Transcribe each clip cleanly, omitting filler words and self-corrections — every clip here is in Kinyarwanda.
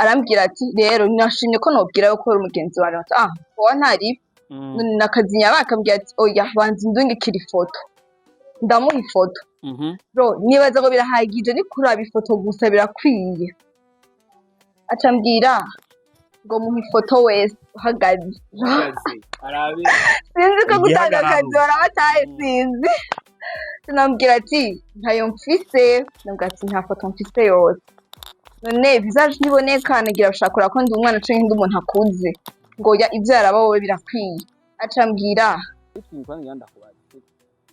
arambwira ati rero nashimye ko nobwira yuko uri umugenzi wawe ati wowe ntari nakazinya bakambwira ati oya banza indungikira ifoto ndamuha ifoto bro nibaza ko birahagije ni kuraba ifoto gusa birakwiye acambwira ngo muha ifoto wese uhagaze arabe sinzi ko gutanga akazi barabataye sinzi tunambwira ati ntayo mfise nabwo ati nta foto mfise yose none visage niboneka nagira bashakura ko ndi umwana canke ndi umuntu akuze ngo ya ivyo yaraba wowe birakwiye acambwira ikintu kandi yandakubaza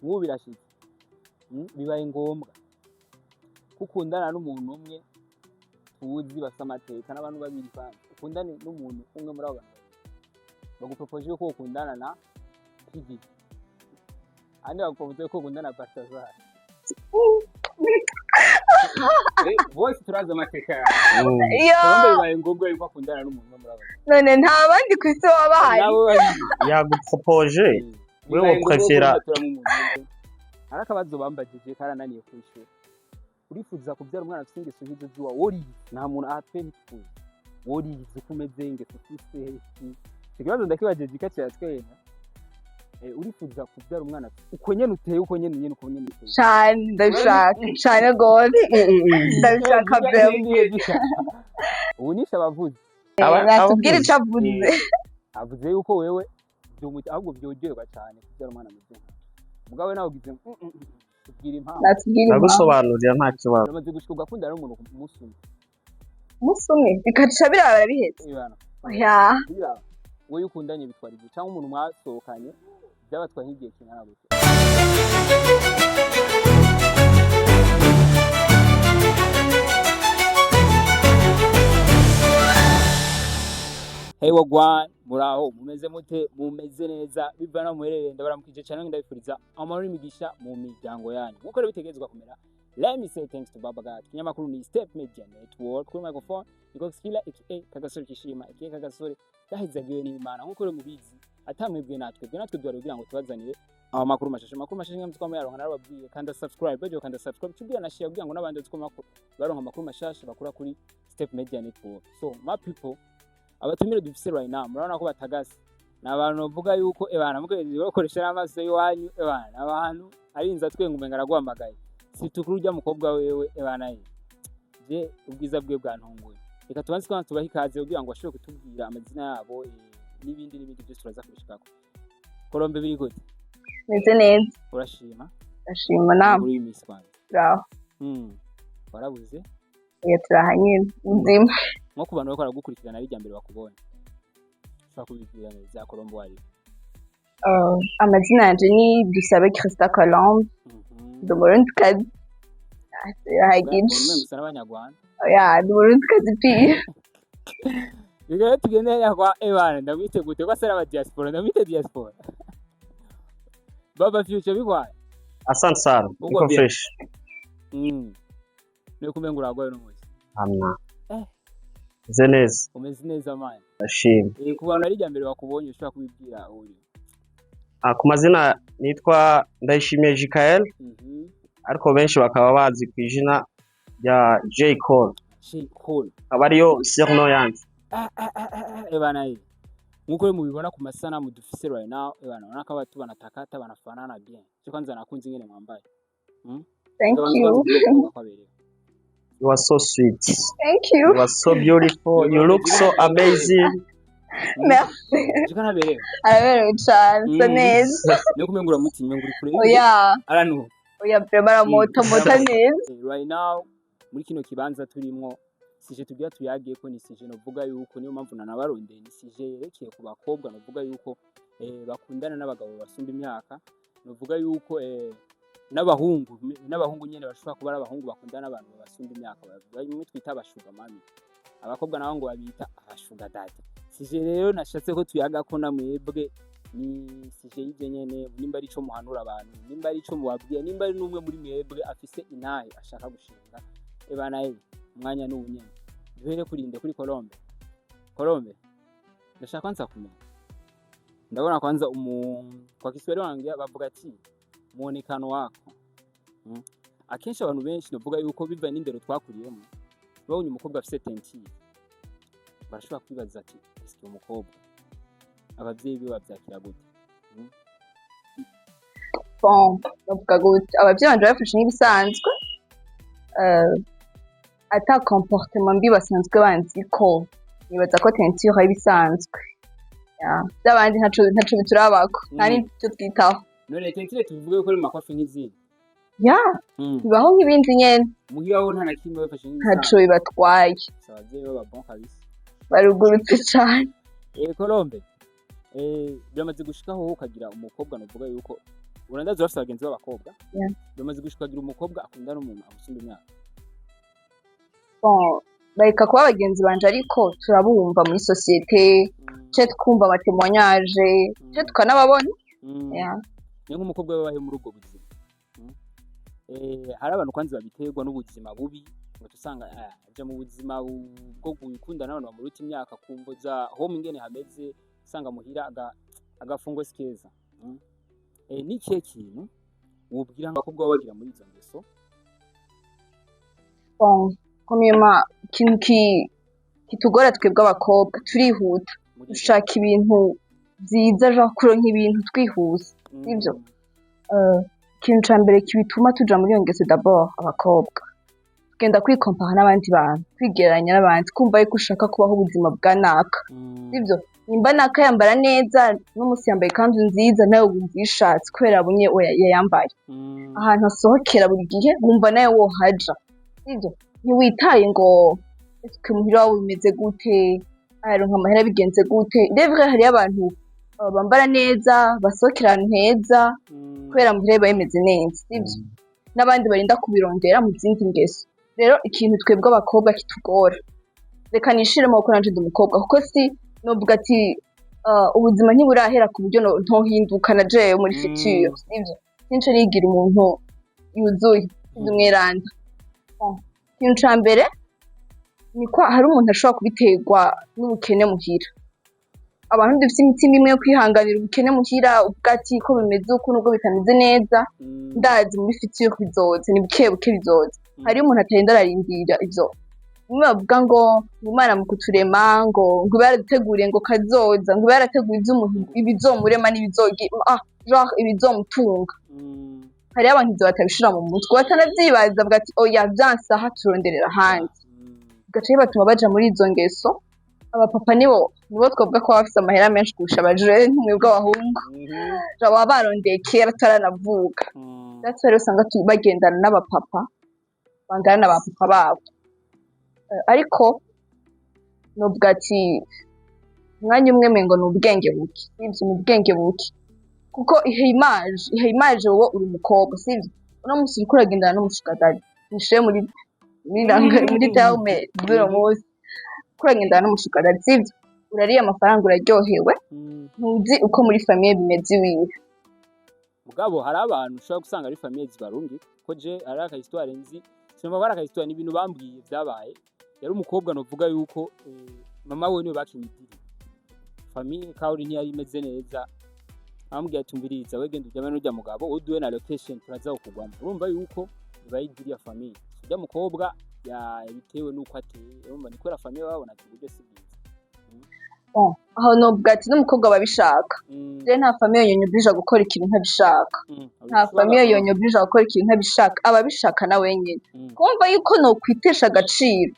ubu birashitse bibaye ngombwa kukundana n'umuntu umwe tuzi bafite amateka n'abantu babiri kandi ukundane n'umuntu umwe muri abo bantu bagupropose ko ukundana na Katika andi bagupropose ko ukundana na Balthazar bose turaza amateka bibaye ngombwa yuko akundana n'umuntu umwe muri abo none nta bandi ku isi wabahaye yagupropose wewe prefera arakabazo bambagije karananiye kwishura urifuza kubyara umwana afite ingeso nk'izo zuwa wori nta muntu ahatwentu wori zikumeze ingeso ufite ikibazo ndakibajeje ikacya twena urifuza kubyara umwana uko nyene uteye uko nyene uteye cyane ndabishaka cyane gose ndabishaka bebe ubu nisha bavuze natubwire ico avuze yuko wewe ahubwo byogerwa cyane kubyara umwana muto mugawe nawe ugize tubwira impamvu nagusobanurira nta kibazo uramaze gushikirwa kundana n'umuntu musumwe bikatisha birabara bihetse oya wowe ukundanye bitwara igihe cyangwa umuntu mwasohokanye byabatwaye nk'igihe kingana gute Hey wagwan muraho mumeze mute mumeze neza bivana muherereye ndabaramukije cyane ndabifuriza amahoro imigisha mu miryango yanyu nkuko bitegezwa kumera. Let me say thanks to Baba God. Kinyamakuru ni Step Media Network kuri microphone iko skilla aka kagasore kishima aka kagasore gahizagiwe n'Imana nkuko rero mubizi atamwebwe natwe duhari kugira ngo tubazanire amakuru mashasha ngamutwa mu yaronka narababwiye kandi subscribe baje kandi subscribe cyubwira na share kugira ngo nabandi tukomakuru baronka amakuru mashasha bakura kuri Step Media Network. So my people abatumire dufise right now murabona ko batagase nabantu bavuga yuko ebana mugeze bakoresha amaso y'wanyu ebana abantu arinza twenga umenga araguhamagaye situkuru rya mukobwa wewe ebana je ubwiza bwe bwantunguye reka tubanze ko tubaha ikaze kugira ngo ashobore kutubwira amazina yabo n'ibindi byose turaza kubishikako. Kolombe biri gute meze neza urashima namwe muri Miss Rwanda bravo warabuze turahanye nzima nko ku bantu bakora gukurikirana ari ryambere bakubonye ushaka kubibwira neza Kolombe wari amazina yanje ni dusabe Christa Colombe do Burundi kazi Burundi musana abanyarwanda ya do Burundi kazi pia bigaye tugende yakwa ebana ndamwite gute ko asara aba diaspora ndamwite diaspora baba future bigwaye asante sana uko fresh niyo kumenga uragwaye no munsi amna zenez umeze neza manje ashimye ku bantu ari ryambere bakubonye ushaka kubibwira uri ku mazina nitwa Ndayishimiye Jikael ariko benshi bakaba bazi ku izina rya J Cole abariyo surnom yanjye ebana nkuko mubibona ku masana mu dufise right now ebana uraka abantu banatakata banafanana bien cyo kwanza nakunze ngene mwambaye thank you you are so sweet thank you you are so beautiful you look so amazing merci jikana bere araberewe cyane so neza no kumengura mutima nguri kure oya aranu oya prepara mota neza right now muri kino kibanza turimo sije tugira tuyagiye ko ni sije novuga yuko niyo mpamvu nanabarondeye ni sije yerekeye ku bakobwa novuga yuko bakundana n'abagabo basumba imyaka novuga yuko n'abahungu nyene bashobora kuba abahungu bakundana n'abantu basumba imyaka bamwe twita abashuga mami abakobwa nabo ngo babita abashuga daddy. Sije rero nashatse ko tuyaga ko namwebwe ni sije y'ivyo nyene nimba ari ico muhanura abantu nimba ari ico mubabwiye nimba ari numwe muri mwebwe afise inaye ashaka gushinga ebana umwanya n'ubunyene duhere kurinde kuri Kolombe ndashaka kwanza kumenya ndabona kwanza kwa Kiswahili wangia bavuga ati muonekano wako akenshi abantu benshi novuga yuko biva n'indero twakuriyemo babonye umukobwa afite tentire barashobora kwibaza ati ese umukobwa abavyeyi be bavyakira gute? bavuga gute abavyeyi banje bafashe nk'ibisanzwe ata comportement mbi basanzwe banzi ko nibaza ko tentire ari bisanzwe by'abandi ntaco biturabako nta n'icyo twitaho. None tentire tuvuge ko ari makwafi nk'izindi bibaho nk'ibindi nyene mugiyaho nta na kimwe bafashe nk'ibisanzwe ntaco bibatwaye. abavyeyi baba bon kabisa barugurutse cane. Colombe biramaze gushikaho ukagira umukobwa novuga yuko urandaza bafite abagenzi b'abakobwa biramaze gushikagira umukobwa akunda n'umuntu agusumba imyaka. Bareka kuba abagenzi banje ariko turabumva muri societe ce twumva amatemonyage ce tukanababona. Ni nk'umukobwa we wahe muri ubwo buzima hari abantu kwanza babiterwa n'ubuzima bubi ngo tusanga aja mu buzima bwo gukunda n'abantu bamuruta imyaka kumboza home ingene hameze usanga muhira agafungo sikeza. Ni kihe kintu wubwira abakobwa bagira muri izo ngeso? Kumema ikintu kitugora twebwe abakobwa turihuta dushaka ibintu byiza kuronka ibintu twihuse sivyo. Ikintu ca mbere kibituma tuja muri iyo ngeso d'abord abakobwa tugenda kwikompara n'abandi bantu kwigereranya n'abandi kumva yuko ushaka kubaho ubuzima bwa naka sivyo. Nimba naka yambara neza n'umusi yambaye ikanzu nziza nawe wumva ishatse kubera abonye yayambaye ahantu asohokera buri gihe wumva nawe wohaja sivyo. Ntiwitaye ngo ese muhira wawe bimeze gute aronka amahera bigenze gute. Ndevre hari abantu bambara neza basohokera ahantu heza kubera muhira bimeze neza sivyo. N'abandi barinda kubirondera mu zindi ngeso. Rero ikintu twebwe abakobwa kitugora reka nishiremo ko nanje ndi umukobwa kuko si novuga ati ubuzima ntiburahera ku buryo ntohinduka na jewe muri future sivyo. Since rigira umuntu yuzuye umweranda. Ikintu ca mbere ni ko hari umuntu ashobora kubiterwa n'ubukene muhira. Abantu dufite imitima imwe yo kwihanganira ubukene muhira ubwati ko bimeze uko nubwo bitameze neza ndazi muri future bizoza ni buke bizoza. Hari umuntu atenda ararindira ivyo umwe bavuga ngo Imana mu kuturema ngo baraduteguriye ngo kazoza ngo barateguye ivy'umuntu ibizomurema n'ibizogi genre ibizomutunga. Hari abantu ivyo batabishira mu mutwe batanavyibaza bavuga ati oya vyansaha turonderera ahandi gace batuma baja muri izo ngeso. Abapapa nibo twavuga ko bafise amahera menshi kurusha abajene mwebwe abahungu baba barondeye kera taranavuka. That's why usanga bagendana n'abapapa bangana n'abapapa babo ariko novuga ati umwanya umwe mengo n'ubwenge buke sivyo. Mu bwenge buke kuko ihe image wowe uri umukobwa sivyo. Uno musi uriko uragendana n'umushuga daddy nishe muri daume biro musi kuragendana n'umushuga daddy sivyo. Urariye amafaranga uraryohewe ntuzi uko muri famille bimeze wiwe. Mugabo hari abantu ushobora gusanga ari famille zibarundi ko je ari aka histoire nzi sinumva baraka histoire n'ibintu bambwiye byabaye. Yari umukobwa novuga yuko mama we niwe bakinyitira famille kauri ntiyari imeze neza ambwiye atumbiriza wegenda ujyama n'ujya mugabo uduwe na location turaza kugwamo. Urumva yuko bayidiriya famille ujya mukobwa yabitewe nuko ateye urumva nikora famille babona ati buryo si byiza. Aho novuga ati n'umukobwa babishaka je nta famille yonyobije gukora ikintu ntabishaka. Nta famille yonyobije gukora ikintu ntabishaka ababishaka na wenyine kumva yuko no kwitesha agaciro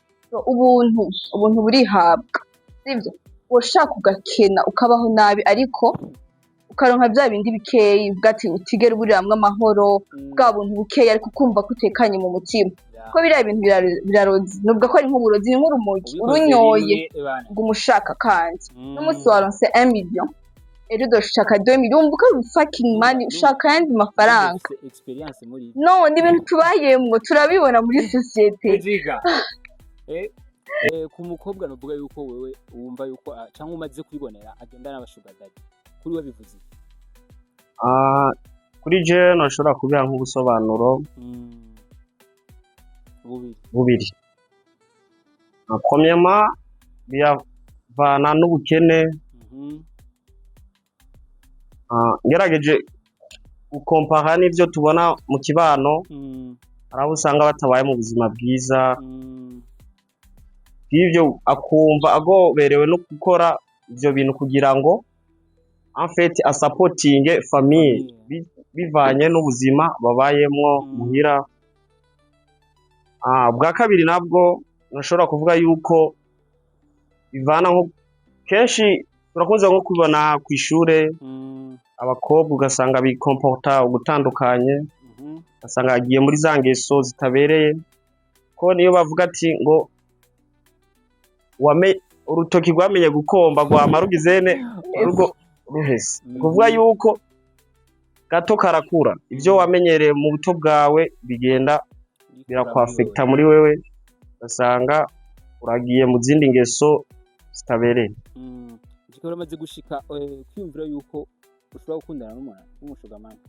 ubuntu burihabwa sivyo. Woshaka ugakena ukabaho nabi ariko ukaronka bya bindi bikeyi bwati utigera buriramwe amahoro bwa buntu bukeyi ariko kumva kutekanye mu mutima ko biriya bintu birarozi nubwo ko ari nk'uburozi nk'urumogi urunyoye ngo umushaka kandi n'umunsi waronse 1 million ejo doshaka 2 million umbuka fucking money ushaka yandi mafaranga experience muri no ni ibintu tubayemwo turabibona muri societe. Ku mukobwa novuga yuko wewe wumva yuko cyangwa umaze kwibonera agendana n'abashuga daddy kuri we bivuze kuri je nashobora kubiha nk'ubusobanuro bubiri. Premièrement biyavana n'ubukene ngerageje gukompara n'ivyo tubona mu kibano araho usanga batabaye mu buzima bwiza bw'ivyo akumva agoberewe no gukora ivyo bintu kugira ngo en fait asupportinge famille bivanye n'ubuzima babayemwo muhira. Bwa kabiri nabwo nashobora kuvuga yuko bivana nko kenshi turakunze nko kubona kw'ishure abakobwa ugasanga bikomporta ugutandukanye, ugasanga agiye muri za ngeso zitabereye, ko niyo bavuga ati ngo urutoki rwamenye gukomba rwama rugizene urugo ruhese, kuvuga yuko gato karakura, ivyo wamenyereye mu buto bwawe bigenda birakwafekta muri wewe, ugasanga uragiye mu zindi ngeso zitabereye. Ikora maze gushika kwiyumvira yuko ushobora gukundana n'umushugamani.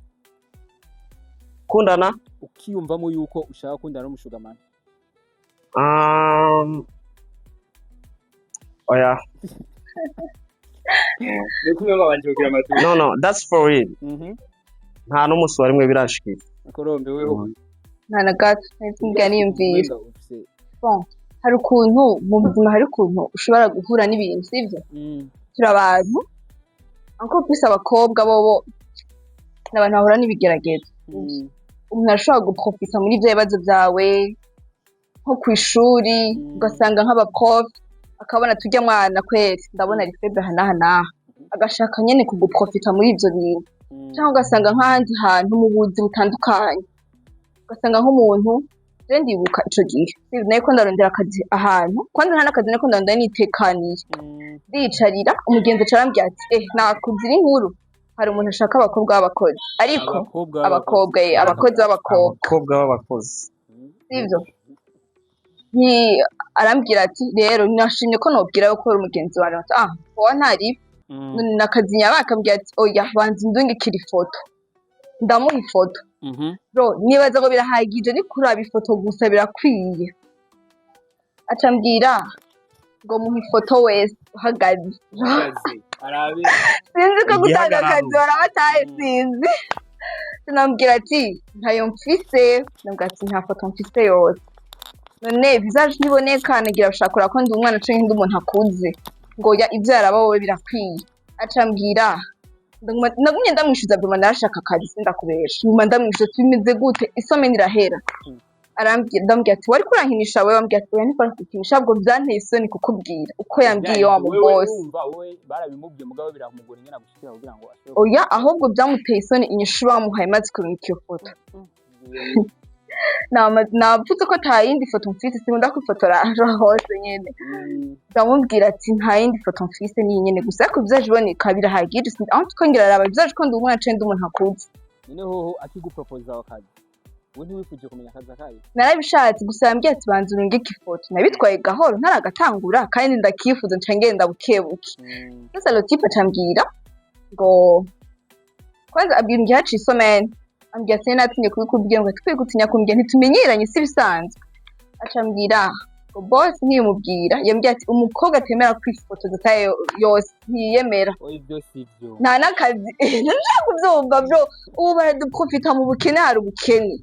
Kundana ukiyumvamo yuko ushaka gukundana n'umushugamani. Oya. No, that's for real. Nta n'umusi warimwe birashikira. Akorombe weho. Nta na gato ntiga niyumvira. Hari ukuntu mu buzima, hari ukuntu ushobora guhura n'ibintu sivyo. Turi abantu anko plus abakobwa bobo n'abantu bahura n'ibigeragezo. Umuntu ashobora guprofita muri ivyo bibazo byawe nko kw'ishuri, ugasanga nk'abaprof akabona tujya mwana kweri ndabona ari faible hanaha agashaka nyene kuguprofita muri ivyo bintu, cyangwa ugasanga nk'ahandi hantu mu buzi butandukanye, ugasanga nk'umuntu je ndibuka ico gihe nayo ko ndarondera akazi ahantu kandi nta n'akazi nako ndarondera nitekaniye, ndicarira umugenzi carambye ati nakuzira inkuru, hari umuntu ashaka abakobwa b'abakozi, ariko abakozi b'abakozi sivyo. Arambwira ati rero nashimye ko nobwira yuko uri umugenzi wawe, wowe ntari nakazi nyaba, akambwira ati oya banza ndungikira ifoto, ndamuha ifoto. Bro nibaza ngo birahagije ni kuraba ifoto gusa birakwiye, acambwira ngo muha ifoto wese uhagaze sinzi ko gutanga akazi barabataye sinzi. Sinambwira ati ntayo mfise, nambwira ati nta foto mfise yose, none visage niboneka nagira bashakura ko ndi umwana canke ndi umuntu akuze, ngo ya ivyo yaraba wowe birakwiye. Acambwira nagumye ndamwishuza byo narashaka akazi sindakubesha, nyuma ndamwishuza tumeze gute isome nirahera. Ndambwira ati wari kurankinisha wewe, ambwira ati oya niko kukinisha, bwo byanteye isoni kukubwira uko yambwiye wa mu boss. Wowe barabimubwiye mugabo biramugora ingena gushikira kugira ngo ashobore. Oya ahubwo byamuteye isoni inyishu bamuhaye maze kurungika iyo foto. Navuze ko nta yindi foto mfise, sinkunda kwifotora hose nyene. Ndamubwira ati nta yindi foto mfise ni nyene gusa ko visage iboneka birahagije, aho twongera araba visage ko ndi umwana canke ndi umuntu akuze. Noneho akigupropose akazi we ntiwifuje kumenya akazi akaye? Narabishatse gusa yambwiye ati banza urungike ifoto, nabitwaye gahoro ntaragatangura kandi ndakifuza nca ngenda bukebuke. Sasa lotipa acambwira ngo kwanza abwira ngiye haciye isomene, ambwira ati natinye kubikubwira ngo twe gutinya kumbwira ntitumenyeranye si bisanzwe. Acambwira ngo boss ntiyumubwira, yambwiye ati umukobwa atemera kwifotoza tayo yose ntiyemera. Ibyo sivyo nta n'akazi ntakubyumva bro, ubu baraduprofita mu bukene, hari ubukene.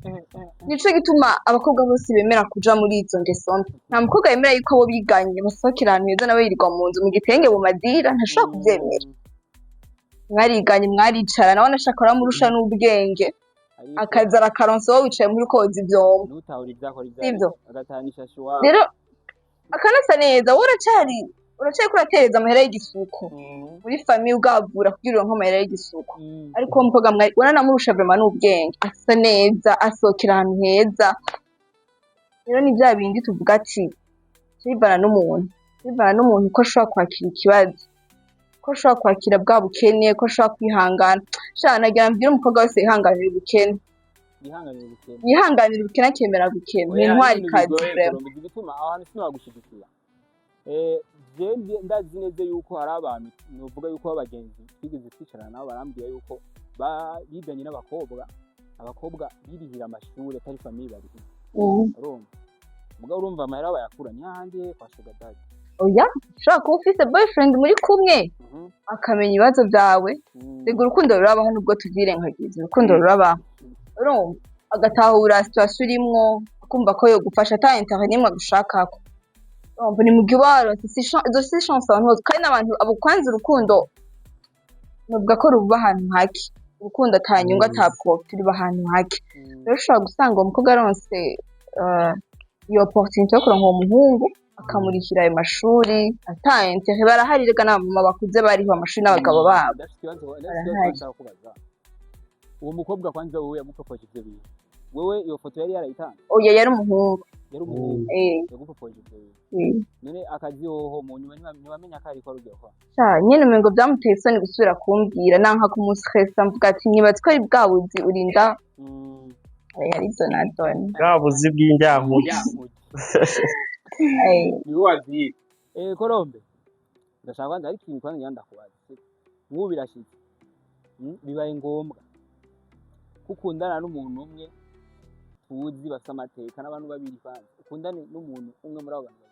Nico gituma abakobwa bose bemera kuja muri izo ngeso mbi. Nta mukobwa yemera yuko abo biganye basohokera ahantu heza nawe yirirwa mu nzu mu gitenge mu madira, ntashobora kubyemera. Mwariganye mwaricara nawe nashaka uramurusha n'ubwenge, akazi arakaronsa wowe wicaye muri koza ivyombo n'utahura ivyakora sivyo. agatanisha shuwa Rero akanasa neza uracaye kuratereza amahera y'igisuko muri famille ugavura kugira uronke amahera y'igisuko, ariko uwo mukobwa mwari uranamurusha vraiment n'ubwenge, asa neza asokera ahantu heza. Rero ni bya bindi tuvuga ati bivana n'umuntu ko ashobora kwakira ikibazo, ko ashobora kwakira bwa bukene, ko ashobora kwihangana. Nagira mbwira umukobwa wese yihanganira ubukene, yihanganira ubukene akemera gukena, ni intwari kazi vraiment. Igituma abantu sinabagushyigikira je ndazi neza yuko hari abantu novuga yuko abagenzi twigeze kwicarana nabo barambwiye yuko biganye abakobwa birihira amashuri atari famille bari urumva amahera bayakura nyahandi kwa SUGAR DADDY. Oya ushobora kuba ufise boyfriend muri kumwe akamenya ibibazo byawe, rega urukundo rurabaho nubwo tuvyirengagiza, urukundo rurabaho urumva, agatahura situation urimwo akumva ko yo gufasha ata intérêt nimwe agushakako. Ni mu gibaro si chance abantu kandi n'abantu abo kwanza urukundo nubwo ko ruba ahantu hake urukundo atanyunga tapko turi bahantu hake rero ushobora gusanga umukobwa aronse iyo opportunity yo kuronka uwo muhungu akamurikira ayo mashuri atayente barahari rega n'abamama bakuze bariho amashuri n'abagabo babo uwo mukobwa kwanza wowe yagupropoje ibyo bintu wewe iyo foto yari yarayitanga oya yari umuhungu yagupropoje ibyo bintu none akazi hoho mu nyuma ntibamenya ko ari ko rugiye kwa nyine umengo byamuteye isoni gusubira kumbwira nanka kumustressa mvuga ati nibatse ko ari bwabuzi urinda yari donadoni bwabuzi bw'injyankuki niwazi Kolombe ndashaka kwanza ari ikintu kwanza ndakubaza ubu birashitse bibaye ngombwa ukundana n'umuntu umwe tuzi bafite amateka n'abantu babiri kandi ukundane n'umuntu umwe muri abo bantu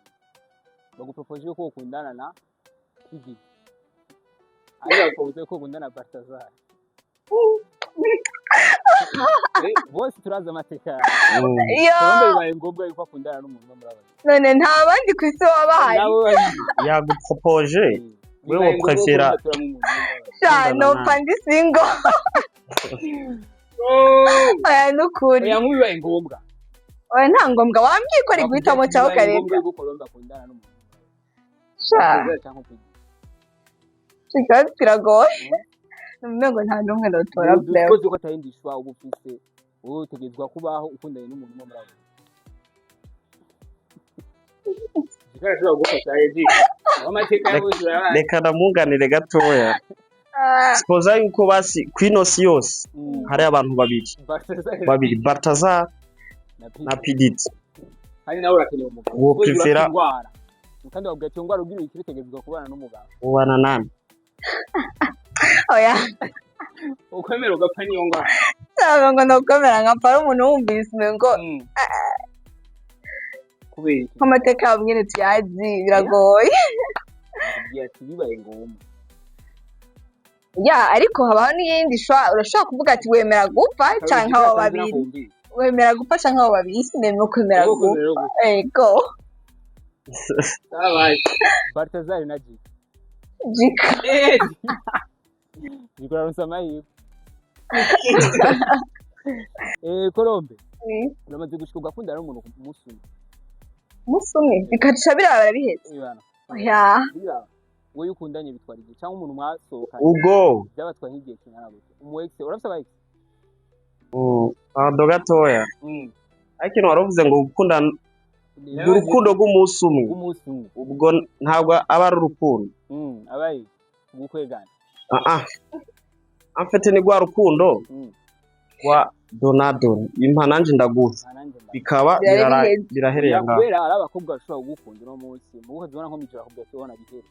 bagupropoje ko ukundana na Kigi ariko uvuze ko ukundana na Balthazar bose turaza amateka Kolombe bibaye ngombwa yuko akundana n'umuntu umwe muri abo none nta bandi ku isi wabaye yagupropoje wewe prefera no pandi single aya nukuri yankubibaye ngombwa oya nta ngombwa wambwiye ko ari guhitamo cyaho kareka ngombwa Kolombe akundana n'umuntu Kigali kiragoye numengo nta numwe notora bleu uko ko atayindishwa ubufise wowe utegezwa kubaho ukundanye n'umuntu umwe muri abo Kikashobora gufasha yeji amateka y'abose reka namunganire gatoya Spoza yuko basi kwino si yose hari abantu babiri Balthazar na Pidit hari nawe urakeneye umugabo wo prefera kandi wabwiye cyo ngwara ugira ikiritegezwa kubana n'umugabo ubana nani oya ukwemera ugapfa niyo ngwara ngo nokomera nkapara umuntu wumvise ngo kubera amateka yabwire tuyazi biragoye ati bibaye ngombwa ariko habaho n'iyindi urashobora kuvuga ati wemera gupfa cyangwa abo babiri wemera gupfa cyangwa abo babiri sinema kwemera gupfa ego Balthazar na Jika Jika amayi Kolombe uramaze gushika ugakundana n'umuntu musumwe bikatisha biraba bihetse wowe ukundanye bitwara igihe cyangwa umuntu mwasohokanye ubwo byabatwaye nk'igihe kingana gute umuex urafite abayix gatoya ariko waravuze ngo gukundana urukundo rw'umunsi umwe ubwo ntabwo aba ari urukundo abaye gukwegana amfite ni rwa rukundo wa donadoni impa nanjye ndaguha bikaba birahereye ngaho kubera ari abakobwa bashobora gukunda no munsi mu buka zibona nko mijira kubwa tubona bihere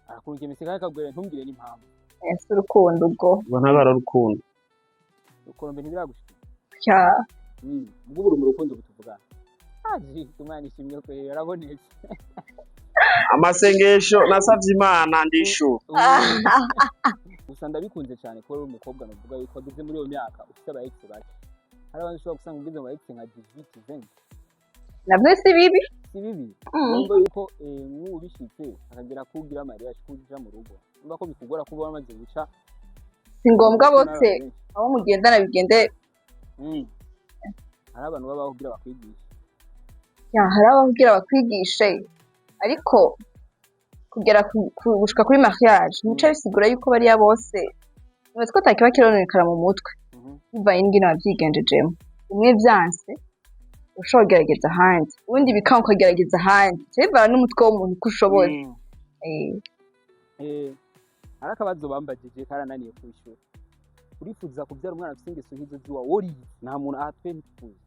arakurungiye miseka akagwera ntumbwire n'impamvu ese urukundo ubwo ntabwo ari urukundo Kolombe ntibiragushika ubwo buri mu rukundo butuvugana tumwana ishimye ko yarabonetse amasengesho nasavye Imana ndishu gusa ndabikunze cyane ko uri umukobwa navuga yuko ageze muri iyo myaka ufite abaex bake hari abantu ushobora gusanga ugeze mu baex nka 18 nabyo si bibi ngo yuko nk'ubishitse akagera kugira mariage kuja mu rugo umva ko bikugora kuba bamaze guca si ngombwa bose abo mugendana bigende hari abantu babaho kugira bakwigisha hari abaho kugira bakwigishe ariko kugera gushika kuri mariage nico bisigura yuko bariya bose nibaze ko takiba kironekara mu mutwe bivaye n'ingene bavyigenjejemo umwe vyanse ushobora kugerageza ahandi ubundi bikanga ukagerageza ahandi bivana n'umutwe w'umuntu uko ushoboye hari akabazo bambagije karananiye kwishura urifuza kubyara umwana afite ingeso nk'izo ziwa worize nta muntu ahatwentuza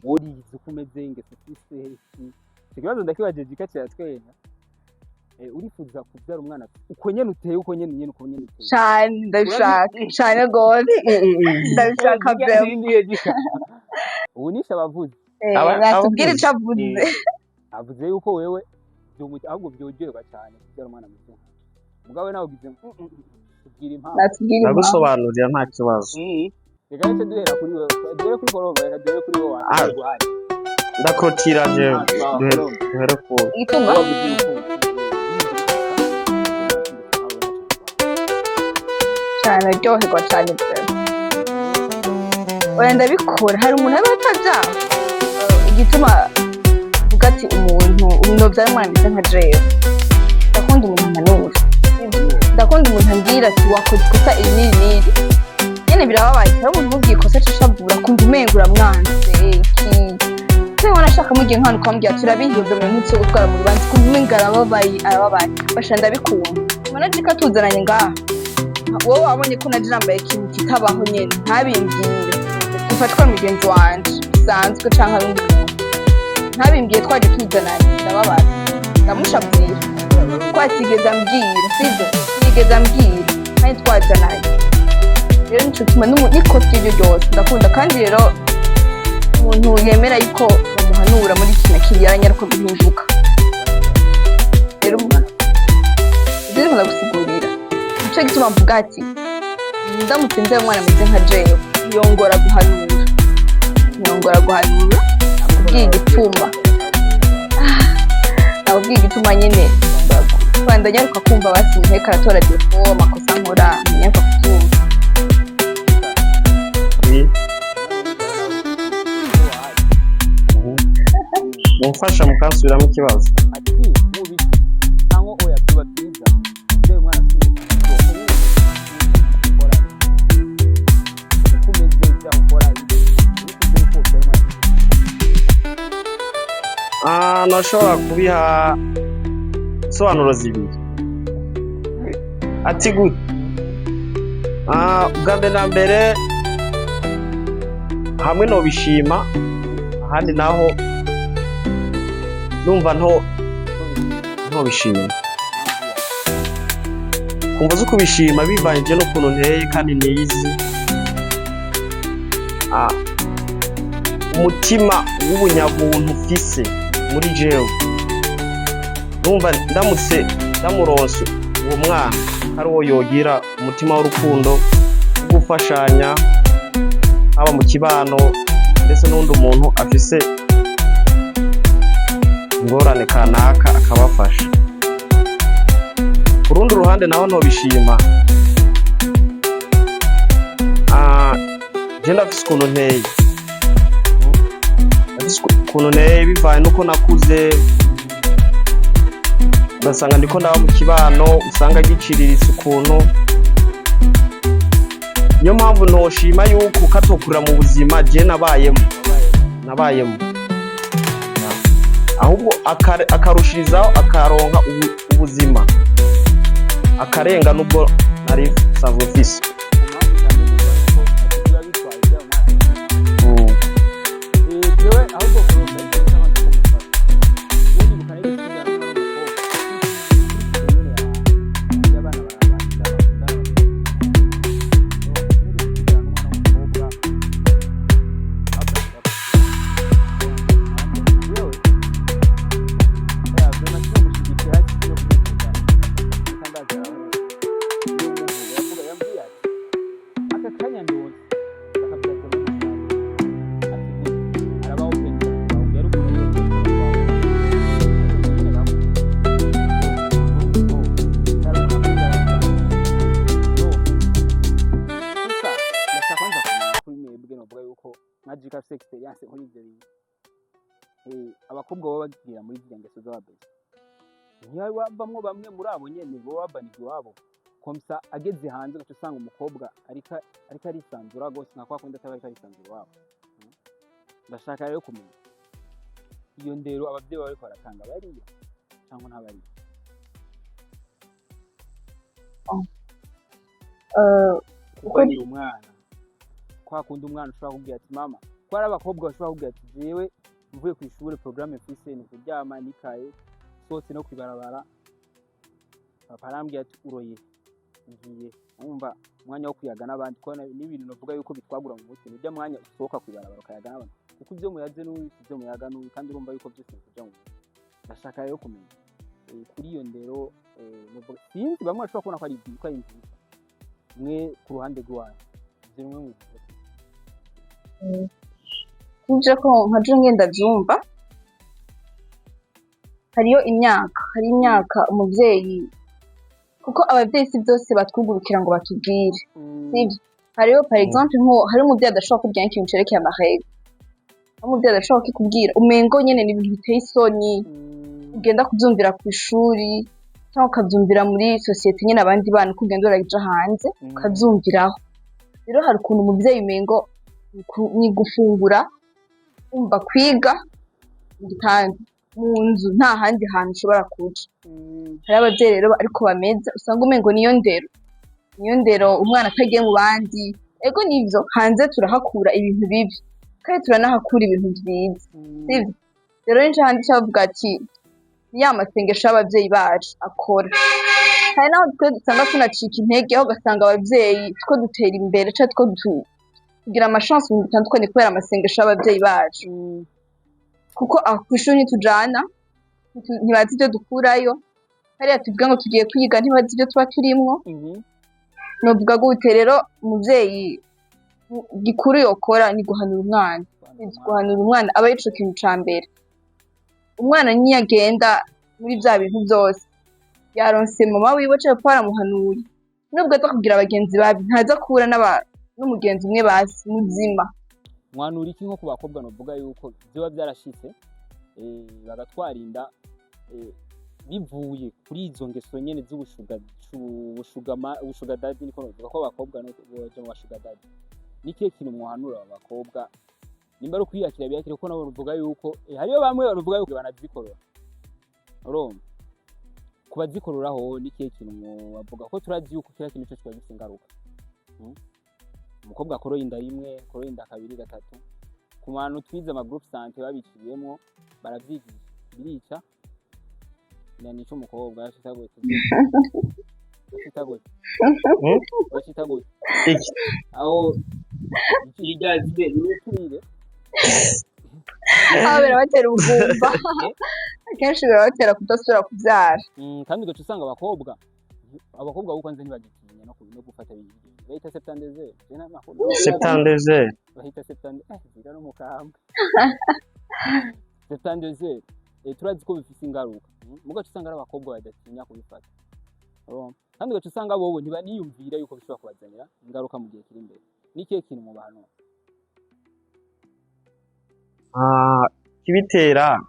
worize uko umeze ingeso ufise ikibazo ndakibaje jika cyatwenya urifuza kubyara umwana uko nyene uteye uko nyene uko nyene uteye cyane ndabishaka cyane gose ndabishaka byo ubu nisha bavuze natubwire icyo avuze avuze yuko wewe ahubwo byogera cyane kubyara umwana muto mugawe nawe ugize tubwira impamvu nagusobanurira nta kibazo reka duhera kuri wewe duhere kuri Kolombe reka duhere kuri wowe ndakotira je duhere ku igituma cyane ryoherwa cyane pe oya ndabikora hari umuntu aba atajya igituma uvuga ati umuntu ibintu byamwanditse nka jewe ndakunda umuntu ampanura ndakunda umuntu ambwira ati wakoze ikosa iri n'iri n'iri nyene birababaye hari umuntu umubwiye ikosa cishavura kumva umenga uramwanze iki se wanashaka mugiye nk'ahantu ukambwira turabihindura mu minsi yo gutwara mu rubanza kumva umenga arababaye basha ndabikunda ubona jika tuzananye ngaha wowe wabonye ko naje nambaye ikintu kitabaho nyene ntabimbwire dufatwa mugenzi wanje bisanzwe canke ari undi ntabimbwiye twaje tuzananye ndababaye ndamushabwira ko atigeze ambwira sibyo yigeze ambwira kandi twazananye rero nico gituma n'ikosa iryo ryose ndakunda kandi rero umuntu yemera yuko bamuhanura muri kino kiri yaranyaruka guhinduka rero ibyo ndagusigurira nico gituma mvuga ati ndamutse nzeye umwana ameze nka jewe yongora guhanura nakubwiye igituma nyene Rwanda nyaruka kumva basi nteka aratora defo amakosa nkora nyaruka kutumva mufasha mukansubiramo ikibazo ati mubi cyangwa oya byo byiza nde umwana afite nashobora kubiha sobanuro zibiri ati gute bwa mbere na mbere hamwe no bishima ahandi naho numva nto bishima kumva zo kubishima bivanye n'ukuntu nteye kandi niyizi umutima w'ubunyabuntu ufise muri jewe numva ndamutse ndamuronse uwo mwana ari uwo yogira umutima w'urukundo wo gufashanya haba mu kibano ndetse n'undi umuntu afise ingorane kanaka akabafasha ku rundi ruhande naho ntobishima je ndafise ukuntu nteye bivanye nuko nakuze ugasanga ndiko ndaba mu kibano usanga giciriritse ukuntu niyo mpamvu ntoshima yuko katokurira mu buzima je nabayemo ahubwo akarushirizaho akaronka ubuzima akarenga nubwo nari sanzwe mfise abakobwa baba bagira muri ziriya ngeso z'ababezi ntibavamwo bamwe muri abo nyene bo babanije iwabo komsa ageze hanze gace usanga umukobwa ariko arisanzura gose nka kwa kundi ataba ariko arisanzura iwabo ndashaka rero kumenya iyo ndero abavyeyi baba bariko baratanga bariyo cyangwa ntabariyo kuganira umwana kwa kundi umwana ushobora kubwira ati mama ko ari abakobwa bashobora kubwira ati jewe mvuye ku ishuri programme mfise ni kuryama nikaye sose no kwibarabara papa arambwira ati uroye ngiye umva umwanya wo kuyaga n'abandi ko n'ibintu novuga yuko bitwagura mu mutwe n'ujya mwanya usohoka kwibarabara ukayaga n'abandi kuko ibyo muyaze n'ibyo muyaga n'ubu kandi urumva yuko byose kujya mu mutwe ndashaka rero kumenya kuri iyo ndero novuga sinzi bamwe bashobora kubona ko ari ibyuka y'inzu mwe ku ruhande rwawe zimwe mu kuje ko nkaje ngenda byumva hari imyaka umuvyeyi kuko abavyeyi si byose batwugurukira ngo batubwire sivyo hariyo par exemple nko hari umuvyeyi adashobora kubwira ikintu cerekeye amahega umuvyeyi adashobora kukubwira umengo nyene ni ibintu biteye isoni ugenda kubyumvira ku ishuri cyangwa ukabyumvira muri societe nyene abandi bana kugenda uraja hanze ukabyumviraho rero hari ukuntu umuvyeyi umengo ni gufungura umva kwiga igitanda mu nzu nta handi hantu ushobora kuja hari abavyeyi rero ariko bameze usanga umengo niyo ndero umwana atagiye mu bandi ego nivyo hanze turahakura ibintu bibi kandi turanahakura ibintu byiza sivyo rero nje handi cyavuga ati ya masengesho y'abavyeyi bacu akora hari naho twe dusanga tunacika intege aho gasanga abavyeyi two dutera imbere cyangwa two kugira amashance mu bitandukanye kubera amasengesho y'abavyeyi bacu kuko kwishuri ntitujana ntibazi ibyo dukurayo hariya tuvuga ngo tugiye kwiga ntibazi ibyo tuba turimwo novuga gute rero umuvyeyi gikuru yokora ni guhanura umwana aba yico kintu ca mbere umwana niyagenda muri bya bintu byose yaronse mama wiwe cyo paramuhanuye nubwo atakubwira abagenzi babi ntaza kubura n'umugenzi umwe basi muzima mwanura iki nko ku bakobwa novuga yuko byo byarashitse bagatwarinda bivuye kuri izo ngeso nyene z'ubushuga daddy niko novuga ko abakobwa no boje mu bashuga daddy nikiye kintu mwanura abakobwa nimba ro kwiyakira biyakire ko nabo novuga yuko hariyo bamwe bavuga yuko banazikorora urumva kubazikororaho nikiye kintu bavuga ko turazi yuko kira kintu cyo twabise ingaruka umukobwa akoroye inda rimwe akoroye inda kabiri gatatu ku bantu twize ama group santé babiciyemo baravyigisha birica nico umukobwa yashitagote aho ikigazibe niturire birabatera ubugumba akenshi birabatera kudasubira kubyara kandi ugaca usanga abakobwa buko nze ntibagitinya no gufata ibintu bahita septandeze bahita septandeze no mukamba septandeze turazi ko bifise ingaruka mugaca usanga ari abakobwa badatinya kubifata kandi ugaca usanga bobo ntibaniyumvira yuko bishobora kubazanira ingaruka mu gihe kiri imbere nikiye kintu mu bantu kibitera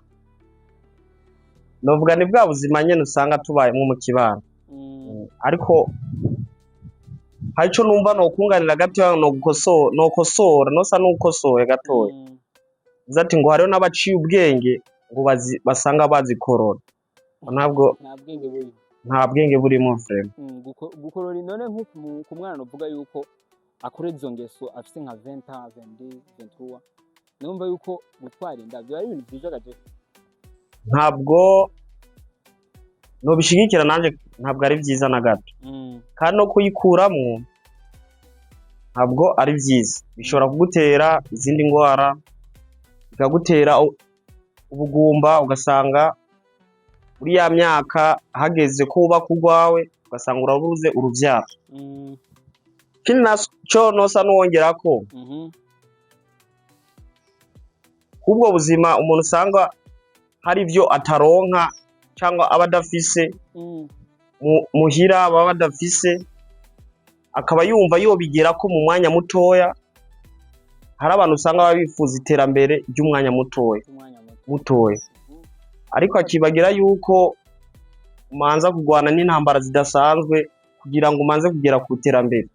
novuga ni bwa buzima nyene usanga tubayemo mu kibano ariko harico numva no kunganira gato no gukosora nosa n'ukosoye gatoya zati ngo hariho n'abaciye ubwenge ngo basanga bazikorora nta bwenge burimo frame gukorora none nko ku mwana novuga yuko akora izo ngeso afite nka 20 ans 22 23 numva yuko gutwarinda byo ari ibintu byijagaje ntabwo nobishigikira nanje ntabwo ari byiza na gato kandi no kuyikuramwo ntabwo ari byiza bishobora kugutera izindi ngwara bikagutera ubugumba ugasanga muri ya myaka hageze ko uba kugwawe ugasanga urabuze uruvyaro kindi naco nosa nuwongerako kubwo buzima umuntu usanga hari ibyo ataronka cyangwa abadafise muhira baba badafise akaba yumva yobigera ko mu mwanya mutoya hari abantu usanga babifuza iterambere ry'umwanya mutoya ariko akibagira yuko umanza kugwana n'intambara zidasanzwe kugira ngo umanze kugera ku iterambere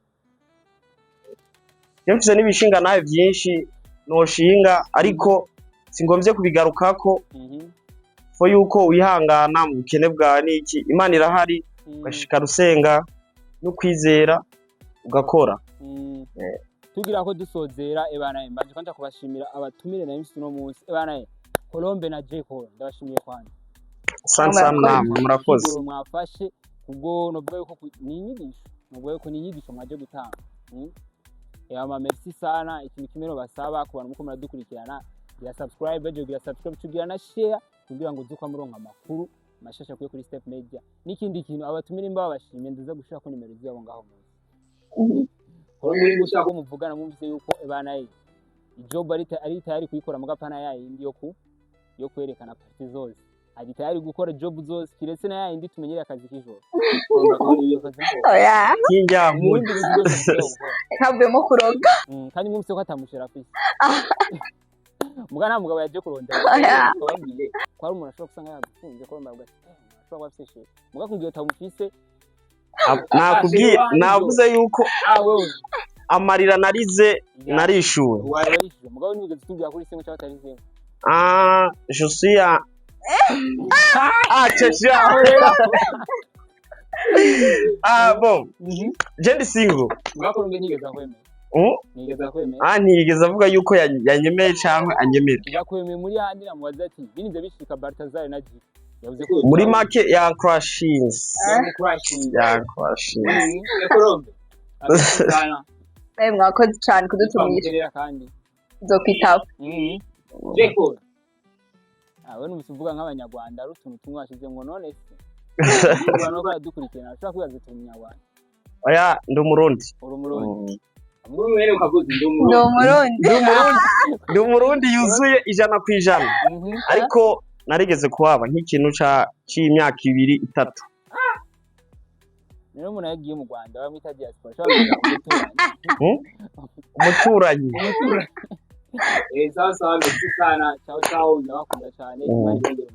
yemfise n'ibishinga nawe byinshi noshinga ariko singomvye kubigarukako fo yuko wihangana mu bukene bwa niki Imana irahari ugashika rusenga no kwizera ugakora tugira ko dusozera ebana mbaje kwanja kubashimira abatumire na imisi no munsi ebana Colombe na Jeko ndabashimiye kwanje sana murakoze mwafashe ubwo novuga yuko ni inyigisho mwaje gutanga yama merci sana ikintu kimero basaba ku bantu muko muradukurikirana ya subscribe tugira na share kugira ngo duka muronka amakuru mashasha kuye kuri Step Media n'ikindi kintu abatumire imba babashimye ndaza gushaka ko nimero zabo ngaho munsi muri gushaka ko muvugana mumvise yuko ebana job ari tayari kuyikora mugapana yayindi yo kwerekana parti zose ari tayari gukora job zose kiretse na yayindi tumenyere akazi k'ijoro oya kinjyamu ntabwemo kuroga kandi mwumvise ko atamushira afise mugana mugabo yaje kurondera twabwiye ko ari umuntu ashobora kusanga yagufunze ko mbaga ashobora kwafishe mugakubwiye utamufise navuze yuko amarira narize narishuwe mugabo nigeze tubwira kuri singo cy'abatarizemo je suis bon je ndi single mugakurunge nigeze kwemera ntiyigeze avuga yuko yanyemeye cyangwa anyemera yakwemeye muri handi namubaza ati bininze bishika Baltazar na Jiri yavuze ko muri make ya crashings ekorombe mwakoze cyane kudutumira kandi zokwitaho rekora awe n'umuvuga nk'abanyarwanda ari utuntu tumwashize ngo none se abantu baradukurikirana ashaka kwibaza turi munyarwanda oya ndi umurundi Mwere ukavuze ndi umurundi yuzuye 100%, ariko narigeze kuhaba nk'ikintu c'imyaka 2-3. Rero umuntu yagiye mu Rwanda bamwita diaspora umuturanyi sasa ndikana cyao ndabakunda cyane bari bagera